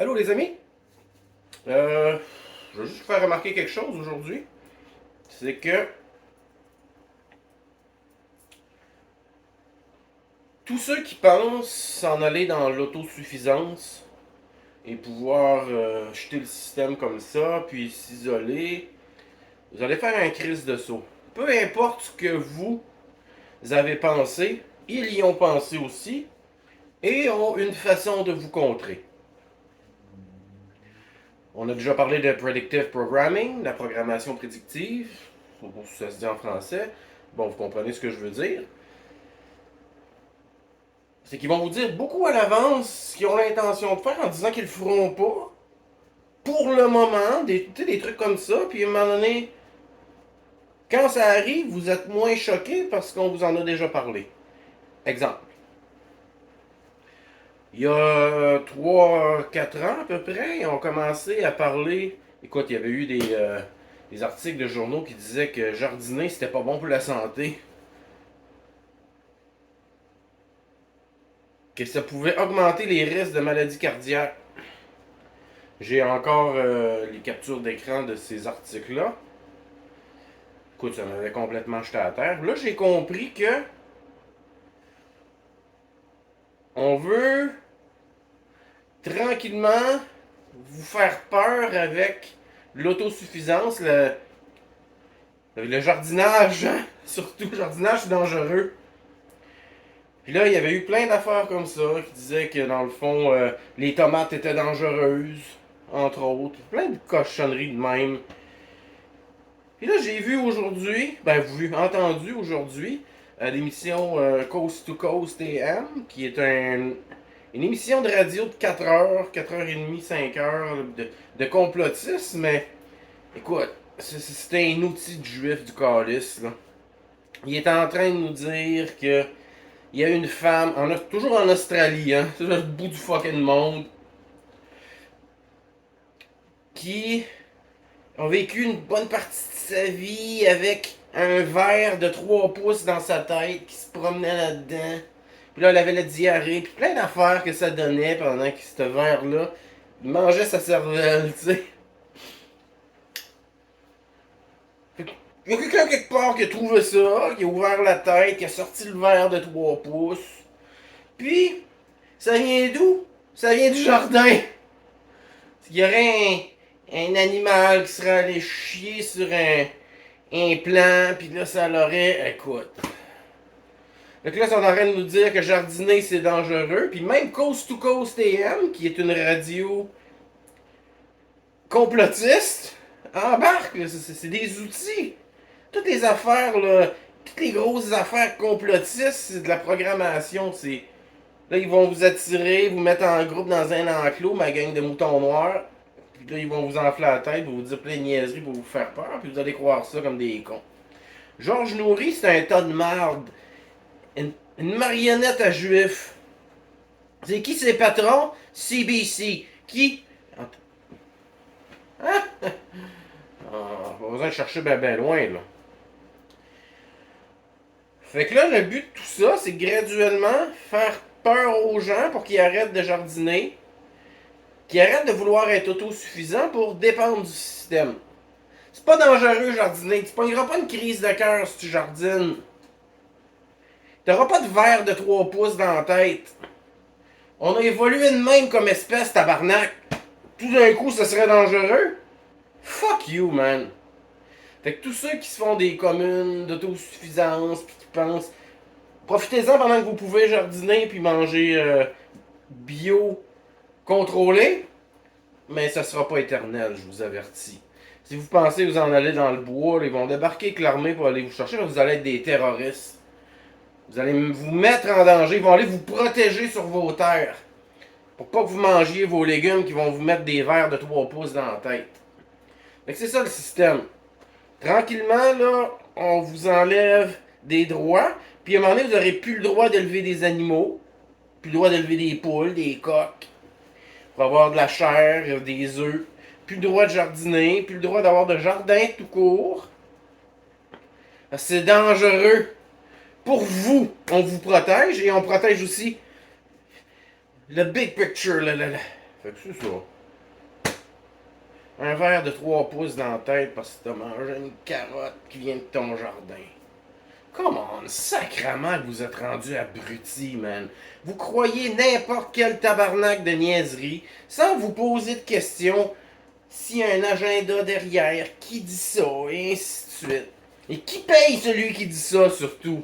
Allô les amis? Je veux juste vous faire remarquer quelque chose aujourd'hui. C'est que tous ceux qui pensent s'en aller dans l'autosuffisance et pouvoir jeter le système comme ça, puis s'isoler, vous allez faire un crise de saut. Peu importe ce que vous avez pensé, ils y ont pensé aussi et ont une façon de vous contrer. On a déjà parlé de predictive programming, la programmation prédictive, ça se dit en français. Bon, vous comprenez ce que je veux dire. C'est qu'ils vont vous dire beaucoup à l'avance ce qu'ils ont l'intention de faire en disant qu'ils le feront pas. Pour le moment, des trucs comme ça, puis à un moment donné, quand ça arrive, vous êtes moins choqué parce qu'on vous en a déjà parlé. Exemple. Il y a 3 4 ans à peu près, ils ont commencé à parler. Écoute, il y avait eu des articles de journaux qui disaient que jardiner, c'était pas bon pour la santé. Que ça pouvait augmenter les risques de maladies cardiaques. J'ai encore les captures d'écran de ces articles-là. Écoute, ça m'avait complètement jeté à terre. Là, j'ai compris que on veut tranquillement vous faire peur avec l'autosuffisance, le jardinage. Surtout, le jardinage, c'est dangereux. Puis là, il y avait eu plein d'affaires comme ça qui disaient que dans le fond, les tomates étaient dangereuses, entre autres. Plein de cochonneries de même. Puis là, j'ai vu aujourd'hui, entendu aujourd'hui, l'émission Coast to Coast AM, qui est une émission de radio de 4 heures, 4h30, 5 heures de complotisme, mais écoute, c'était un outil de juif du calice, là. Il est en train de nous dire que il y a une femme, toujours en Australie, hein, c'est le bout du fucking monde, qui a vécu une bonne partie de sa vie avec un verre de 3 pouces dans sa tête qui se promenait là-dedans. Puis là, elle avait la diarrhée, puis plein d'affaires que ça donnait pendant que ce verre-là, il mangeait sa cervelle, tu sais. Il y a quelqu'un quelque part qui a trouvé ça, qui a ouvert la tête, qui a sorti le verre de 3 pouces. Puis, ça vient d'où? Ça vient du jardin. Il y aurait un animal qui serait allé chier sur un plan, puis là, ça l'aurait. Écoute. Donc là, ils sont en train de nous dire que jardiner, c'est dangereux. Puis même Coast to Coast AM, qui est une radio complotiste, embarque. C'est des outils. Toutes les affaires, là, toutes les grosses affaires complotistes, c'est de la programmation. Là, ils vont vous attirer, vous mettre en groupe dans un enclos, ma gang de moutons noirs. Puis là, ils vont vous enfler la tête, vous dire plein de niaiseries pour vous faire peur, puis vous allez croire ça comme des cons. Georges Nourri, c'est un tas de marde. Une marionnette à juifs. C'est qui ses patrons? CBC. Qui? Hein? Pas besoin de chercher ben loin, là. Fait que là, le but de tout ça, c'est graduellement faire peur aux gens pour qu'ils arrêtent de jardiner, qu'ils arrêtent de vouloir être autosuffisants pour dépendre du système. C'est pas dangereux jardiner. Tu pogneras pas une crise de cœur si tu jardines. T'auras pas de verre de 3 pouces dans la tête. On a évolué de même comme espèce, tabarnak. Tout d'un coup, ça serait dangereux. Fuck you, man. Fait que tous ceux qui se font des communes d'autosuffisance, puis qui pensent, profitez-en pendant que vous pouvez jardiner puis manger bio contrôlé, mais ça sera pas éternel, je vous avertis. Si vous pensez vous en aller dans le bois, là, ils vont débarquer avec l'armée pour aller vous chercher, vous allez être des terroristes. Vous allez vous mettre en danger, ils vont aller vous protéger sur vos terres. Pour pas que vous mangiez vos légumes qui vont vous mettre des verres de 3 pouces dans la tête. Fait que c'est ça le système. Tranquillement, là, on vous enlève des droits, puis à un moment donné, vous n'aurez plus le droit d'élever des animaux, plus le droit d'élever des poules, des coqs, pour avoir de la chair, des œufs, plus le droit de jardiner, plus le droit d'avoir de jardin tout court. C'est dangereux. Pour vous, on vous protège et on protège aussi le big picture, Fait que c'est ça. Un verre de 3 pouces dans la tête parce que t'as mangé une carotte qui vient de ton jardin. Come on, sacrament que vous êtes rendu abruti, man. Vous croyez n'importe quel tabarnak de niaiserie sans vous poser de questions s'il y a un agenda derrière, qui dit ça, et ainsi de suite. Et qui paye celui qui dit ça, surtout?